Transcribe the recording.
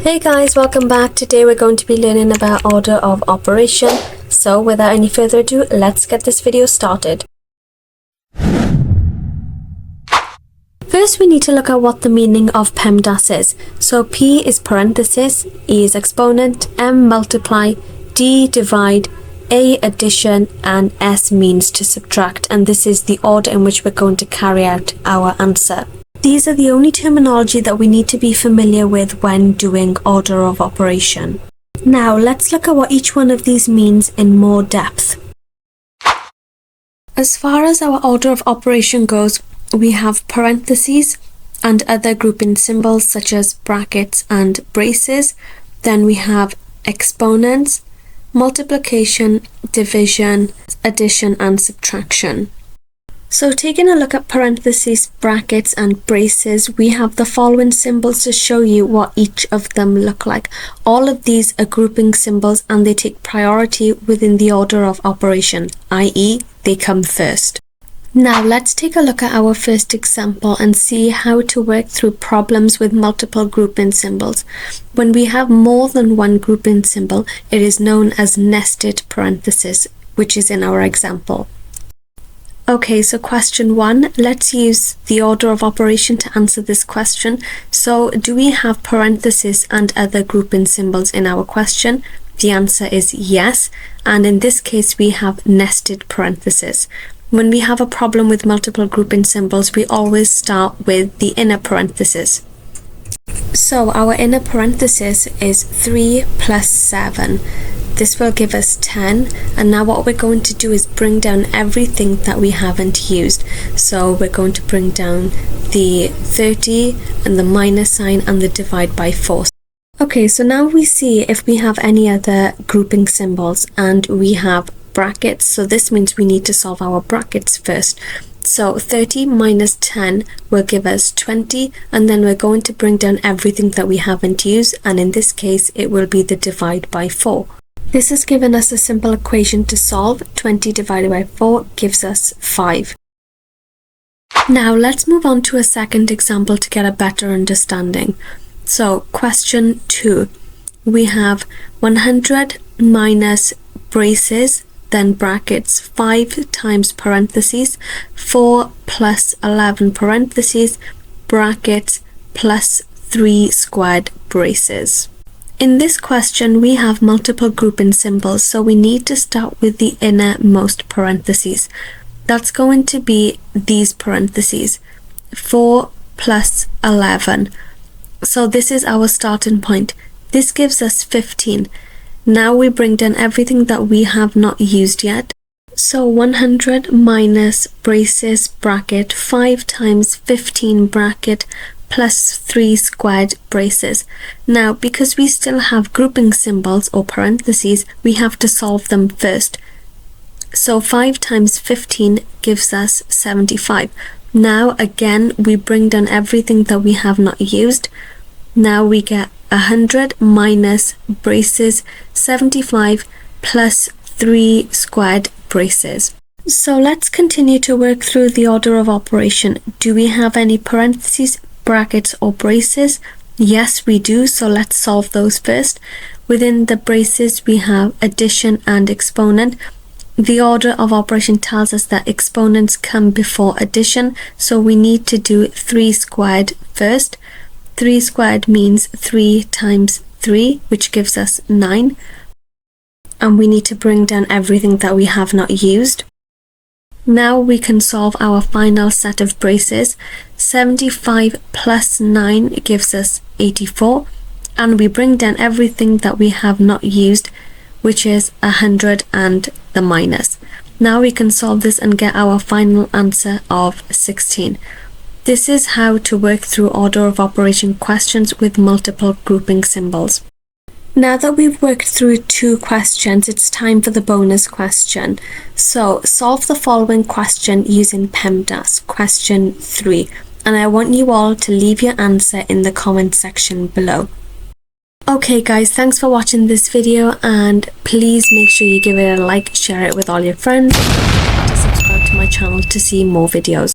Hey guys, welcome back. Today we're going to be learning about order of operation. So without any further ado, let's get this video started. First, we need to look at what the meaning of PEMDAS is. So P is parenthesis, E is exponent, M multiply, D divide, A addition, and S means to subtract. And this is the order in which we're going to carry out our answer. These are the only terminology that we need to be familiar with when doing order of operation. Now let's look at what each one of these means in more depth. As far as our order of operation goes, we have parentheses and other grouping symbols such as brackets and braces. Then we have exponents, multiplication, division, addition, and subtraction. So taking a look at parentheses, brackets, and braces, we have the following symbols to show you what each of them look like. All of these are grouping symbols and they take priority within the order of operation, i.e. they come first. Now let's take a look at our first example and see how to work through problems with multiple grouping symbols. When we have more than one grouping symbol, it is known as nested parentheses, which is in our example. Okay, so question 1, let's use the order of operation to answer this question. So do we have parentheses and other grouping symbols in our question? The answer is yes, and in this case we have nested parentheses. When we have a problem with multiple grouping symbols, we always start with the inner parentheses. So our inner parenthesis is 3 plus 7. This will give us 10, and now what we're going to do is bring down everything that we haven't used. So we're going to bring down the 30 and the minus sign and the divide by 4. Okay, so now we see if we have any other grouping symbols, and we have brackets. So this means we need to solve our brackets first. So 30 minus 10 will give us 20, and then we're going to bring down everything that we haven't used, and in this case it will be the divide by 4. This has given us a simple equation to solve. 20 divided by 4 gives us 5. Now let's move on to a second example to get a better understanding. So question 2, we have 100 minus braces, then brackets, 5 times parentheses, 4 plus 11 parentheses, brackets, plus 3 squared braces. In this question, we have multiple grouping symbols, so we need to start with the innermost parentheses. That's going to be these parentheses, 4 plus 11. So this is our starting point. This gives us 15. Now we bring down everything that we have not used yet. So 100 minus braces bracket 5 times 15 bracket plus 3 squared braces. Now because we still have grouping symbols or parentheses, we have to solve them first. So 5 times 15 gives us 75. Now again we bring down everything that we have not used. Now we get 100 minus braces 75 plus 3 squared braces. So let's continue to work through the order of operation. Do we have any parentheses, brackets, or braces? Yes, we do, so let's solve those first. Within the braces we have addition and exponent. The order of operation tells us that exponents come before addition, so we need to do 3 squared first. 3 squared means 3 times 3, which gives us 9. And we need to bring down everything that we have not used. Now we can solve our final set of braces. 75 plus 9 gives us 84. And we bring down everything that we have not used, which is 100 and the minus. Now we can solve this and get our final answer of 16. This is how to work through order of operation questions with multiple grouping symbols. Now that we've worked through 2 questions, it's time for the bonus question. So solve the following question using PEMDAS, question 3. And I want you all to leave your answer in the comment section below. Okay guys, thanks for watching this video, and please make sure you give it a like, share it with all your friends, and subscribe to my channel to see more videos.